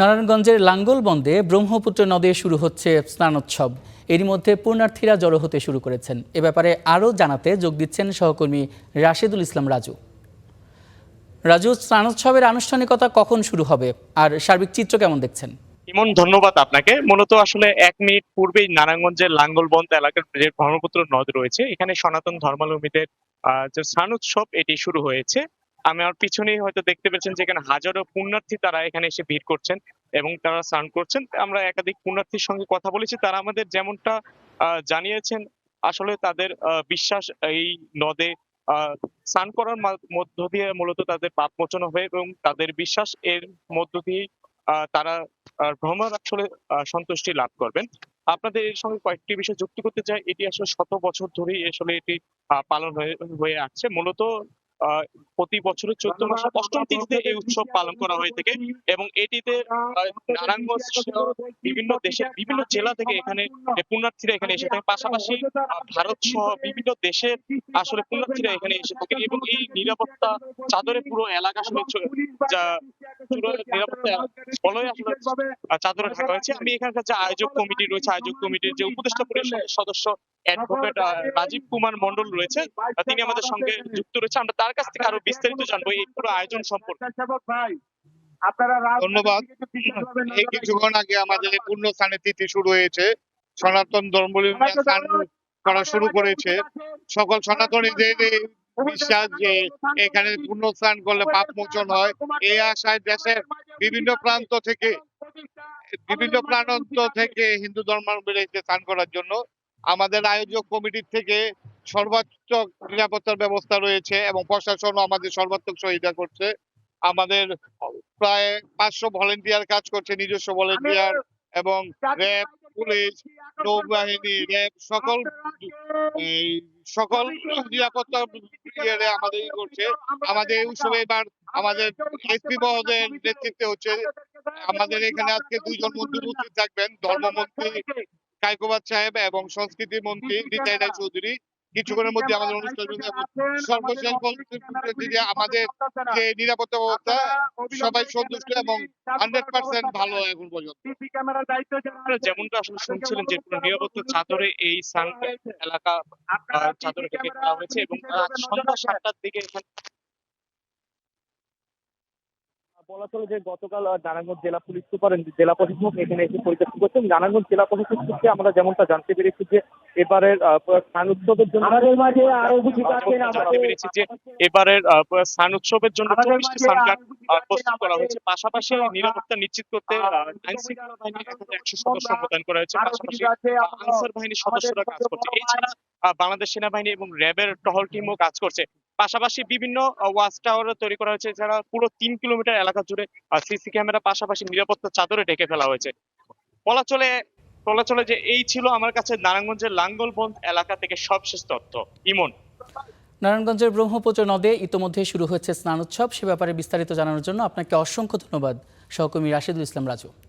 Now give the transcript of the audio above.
নারায়ণগঞ্জের লাঙ্গলবন্দে ব্রহ্মপুত্র নদে শুরু হচ্ছে স্নানোৎসব। এরই মধ্যে পুণ্যার্থীরা জড়ো হতে শুরু করেছেন। এ ব্যাপারে আরও জানাতে যোগ দিচ্ছেন সহকর্মী রাশেদুল ইসলাম রাজু। রাজু, স্নানোৎসবের আনুষ্ঠানিকতা কখন শুরু হবে আর সার্বিক চিত্র কেমন দেখছেন? ইমন, ধন্যবাদ আপনাকে। মূলত আসলে 1 মিনিট পূর্বেই নারায়ণগঞ্জের লাঙ্গলবন্দ এলাকার যে ব্রহ্মপুত্র নদ রয়েছে, এখানে সনাতন ধর্মাবলম্বীদের যে স্নান উৎসব এটি শুরু হয়েছে। আমার পিছনেই হয়তো দেখতে পেয়েছেন যে এখানে হাজারো পুণ্যার্থী তারা এখানে এসে ভিড় করছেন এবং তারা স্নান করছেন। আমরা একাধিক পুণ্যার্থীর সঙ্গে কথা বলেছি, তারা আমাদের যেমনটা জানিয়েছেন, আসলে তাদের বিশ্বাস এই নদে স্নান করার মধ্য দিয়ে মূলত তাদের পাপ মোচন হবে এবং তাদের বিশ্বাস এর মধ্য দিয়ে তারা ভ্রমণ আসলে সন্তুষ্টি লাভ করবেন। আপনাদের এর সঙ্গে কয়েকটি বিষয় যুক্ত করতে চাই। এটি আসলে শত বছর ধরেই আসলে এটি পালন হয়ে আসছে। মূলত প্রতি বছরের 14 মাসের 8ম তিথিতে এই উৎসব পালন করা হয়ে থাকে এবং এটিতে নারায়ণগঞ্জ সহ বিভিন্ন দেশের বিভিন্ন জেলা থেকে এখানে পুণ্যার্থীরা এখানে এসে থাকে। পাশাপাশি ভারত সহ বিভিন্ন দেশের আসলে পুণ্যার্থীরা এখানে এসে থাকে এবং এই নিরাপত্তা চাদরে পুরো এলাকা আসলে যা পুরো নিরাপত্তা বলয় আসলে চাদরে ঢাকা হয়েছে। আমি এখানকার যে আয়োজক কমিটি রয়েছে, আয়োজক কমিটির যে উপদেষ্টা পরিষদের সদস্য অ্যাডভোকেট রাজীব কুমার মন্ডল রয়েছে, তিনি আমাদের সঙ্গে যুক্ত রয়েছে। আমরা তার কাছ থেকে আরো বিস্তারিত জানবো এই পুরো আয়োজন সম্পর্কে। ধন্যবাদ। এই কিছুক্ষণ আগে আমাদের এই পুণ্য স্নানের তিথি শুরু হয়েছে। সনাতন ধর্মাবলম্বীরা স্নান করা শুরু করেছে। সকল সনাতনীদের এই বিশ্বাস যে এখানে পুণ্য স্নান করলে পাপ মোচন হয়, এই আশায় দেশের বিভিন্ন প্রান্ত থেকে হিন্দু ধর্মাবলম্বীরা এসে স্নান করার জন্য। আমাদের আয়োজক কমিটির থেকে সর্বোচ্চ নিরাপত্তার ব্যবস্থা রয়েছে এবং প্রশাসনও আমাদের সর্বাত্মক সহযোগিতা করছে। আমাদের প্রায় 500 ভলেন্টিয়ার কাজ করছে, নিজস্ব ভলেন্টিয়ার এবং র্যাব, পুলিশ, নৌবাহিনী, র্যাব সকল নিরাপত্তা আমাদের করছে। আমাদের এই উৎসবে এবার আমাদের এসপি মহোদয়ের নেতৃত্বে হচ্ছে। আমাদের এখানে আজকে 2 জন মন্ত্রী উপস্থিত থাকবেন, ধর্মমন্ত্রী কায়কোবাদ সাহেব এবং সংস্কৃতি মন্ত্রী রিতাই রায় চৌধুরী। কিছুক্ষণের মধ্যে আমাদের অনুষ্ঠান সর্বশেষ বলতে যে আমাদের যে নিরাপত্তা ব্যবস্থা সবাই সন্তুষ্ট এবং 100% ভালো এখন পর্যন্ত। যেমনটা আসলে শুনছিলেন যে পুরো নিরাপত্তা চাদরে এই স্নান এলাকা চাদরে ঢেকে ফেলা হয়েছে এবং সন্ধ্যা 7টার দিকে এখানে বলা চলে যে গতকাল নারায়ণগঞ্জ জেলা পুলিশ সুপার জেলা প্রশাসক এখানে এসে পরিদর্শন করছেন। নারায়ণগঞ্জ জেলা প্রশাসক থেকে আমরা যেমনটা জানতে পেরেছি যে এবারের স্নান উৎসবের জন্য জানতে পেরেছি যে এবারের স্নান উৎসবের জন্য 24টি স্নানঘাট প্রস্তুত করা হয়েছে। পাশাপাশি নিরাপত্তা নিশ্চিত করতে আইন শৃঙ্খলা বাহিনীর এখানে 100 সদস্য মোতায়েন করা হয়েছে। পাশাপাশি আনসার বাহিনীর সদস্যরা কাজ করছে। এছাড়া বাংলাদেশ সেনাবাহিনী এবং র্যাবের টহল টিমও কাজ করছে। পাশাপাশি বিভিন্ন ওয়াচ টাওয়ার তৈরি করা হয়েছে। এছাড়া পুরো 3 কিলোমিটার এলাকা জুড়ে সিসি ক্যামেরা পাশাপাশি নিরাপত্তা চাদরে ঢেকে ফেলা হয়েছে। বলা চলে যে এই ছিল আমার কাছে নারায়ণগঞ্জের লাঙ্গলবন্দ এলাকা থেকে সবশেষ তথ্য। ইমন। নারায়ণগঞ্জের ব্রহ্মপুত্র নদে ইতোমধ্যে শুরু হয়েছে স্নানোৎসব। সে ব্যাপারে বিস্তারিত জানানোর জন্য আপনাকে অসংখ্য ধন্যবাদ সহকর্মী রাশেদুল ইসলাম রাজু।